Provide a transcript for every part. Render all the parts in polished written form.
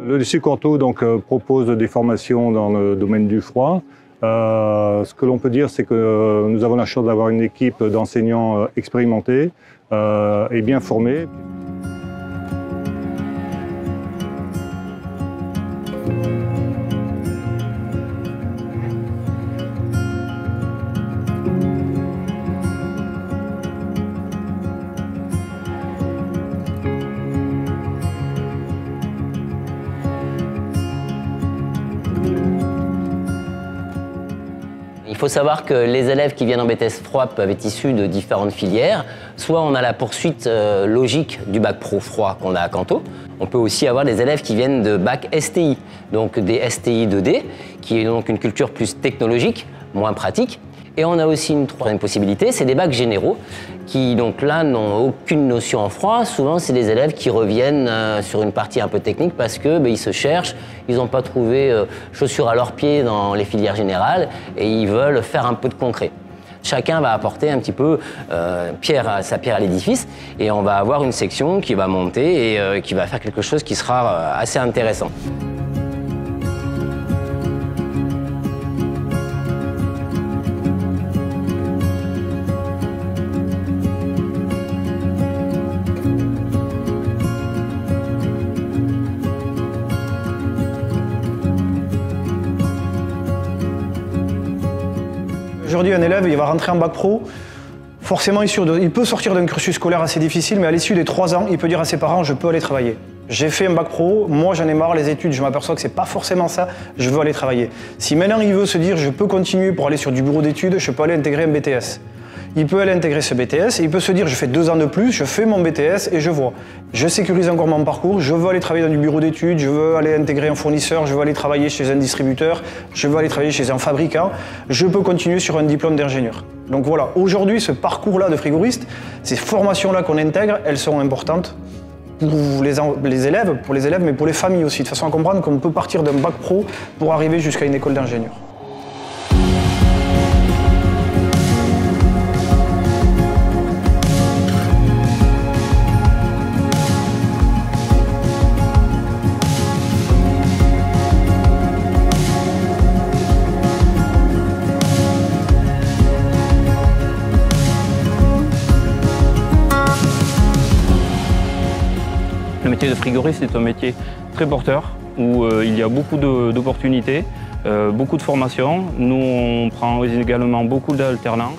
Le lycée Canto propose des formations dans le domaine du froid. Ce que l'on peut dire, c'est que nous avons la chance d'avoir une équipe d'enseignants expérimentés et bien formés. Il faut savoir que les élèves qui viennent en BTS froid peuvent être issus de différentes filières. Soit on a la poursuite logique du bac pro froid qu'on a à Canto. On peut aussi avoir des élèves qui viennent de bac STI, donc des STI 2D, qui est donc une culture plus technologique, moins pratique. Et on a aussi une troisième possibilité, c'est des bacs généraux, qui donc là n'ont aucune notion en froid. Souvent, c'est des élèves qui reviennent sur une partie un peu technique parce que ils se cherchent, ils n'ont pas trouvé chaussures à leurs pieds dans les filières générales et ils veulent faire un peu de concret. Chacun va apporter un petit peu sa pierre à l'édifice et on va avoir une section qui va monter et qui va faire quelque chose qui sera assez intéressant. Aujourd'hui, un élève, il va rentrer en bac pro. Forcément, il peut sortir d'un cursus scolaire assez difficile, mais à l'issue des 3 ans, il peut dire à ses parents « je peux aller travailler ». J'ai fait un bac pro, moi j'en ai marre les études, je m'aperçois que c'est pas forcément ça, je veux aller travailler. Si maintenant il veut se dire « je peux continuer pour aller sur du bureau d'études, je peux aller intégrer un BTS ». Il peut aller intégrer ce BTS et il peut se dire « je fais 2 ans de plus, je fais mon BTS et je vois ». Je sécurise encore mon parcours, je veux aller travailler dans du bureau d'études, je veux aller intégrer un fournisseur, je veux aller travailler chez un distributeur, je veux aller travailler chez un fabricant, je peux continuer sur un diplôme d'ingénieur. Donc voilà, aujourd'hui ce parcours-là de frigoriste, ces formations-là qu'on intègre, elles sont importantes pour les élèves, mais pour les familles aussi, de façon à comprendre qu'on peut partir d'un bac pro pour arriver jusqu'à une école d'ingénieur. Le métier de frigoriste est un métier très porteur, où il y a beaucoup d'opportunités, beaucoup de formations. Nous, on prend également beaucoup d'alternants.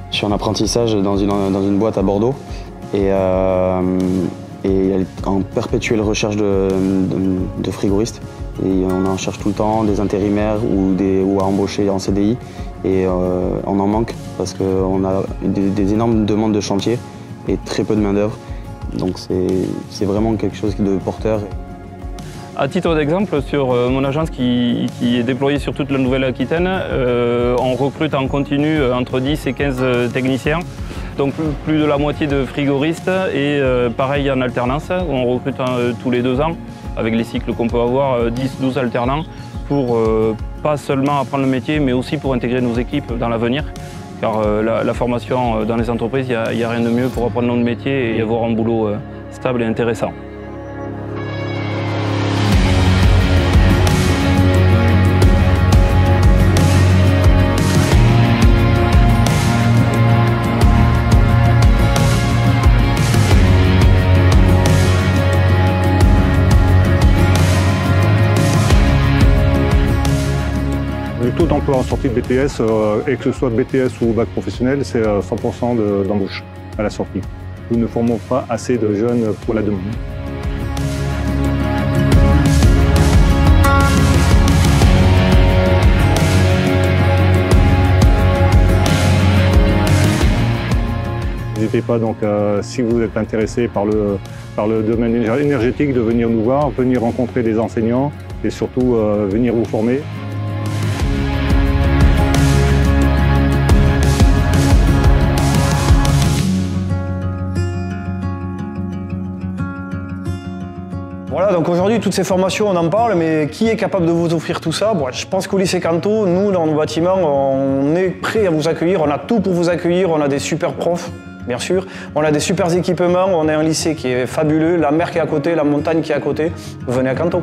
Je suis en apprentissage dans une boîte à Bordeaux et elle est en perpétuelle recherche de frigoristes. Et on en cherche tout le temps, des intérimaires ou à embaucher en CDI. Et on en manque parce qu'on a des énormes demandes de chantier et très peu de main-d'œuvre. Donc c'est vraiment quelque chose de porteur. À titre d'exemple, sur mon agence qui est déployée sur toute la Nouvelle-Aquitaine, on recrute en continu entre 10 et 15 techniciens. Donc plus de la moitié de frigoristes et pareil en alternance, où on recrute tous les 2 ans avec les cycles qu'on peut avoir, 10-12 alternants pour pas seulement apprendre le métier mais aussi pour intégrer nos équipes dans l'avenir. Car la formation dans les entreprises, il n'y a rien de mieux pour apprendre notre métier et avoir un boulot stable et intéressant. Le taux d'emploi en sortie de BTS, et que ce soit BTS ou bac professionnel, c'est 100% d'embauche à la sortie. Nous ne formons pas assez de jeunes pour la demande. N'hésitez pas donc, si vous êtes intéressé par le domaine énergétique, de venir nous voir, venir rencontrer des enseignants et surtout venir vous former. Voilà, donc aujourd'hui, toutes ces formations, on en parle, mais qui est capable de vous offrir tout ça? Bon, je pense qu'au lycée Canto, nous, dans nos bâtiments, on est prêt à vous accueillir, on a tout pour vous accueillir, on a des super profs. bien sûr. On a des super équipements, on a un lycée qui est fabuleux, la mer qui est à côté, la montagne qui est à côté. Venez à Canto.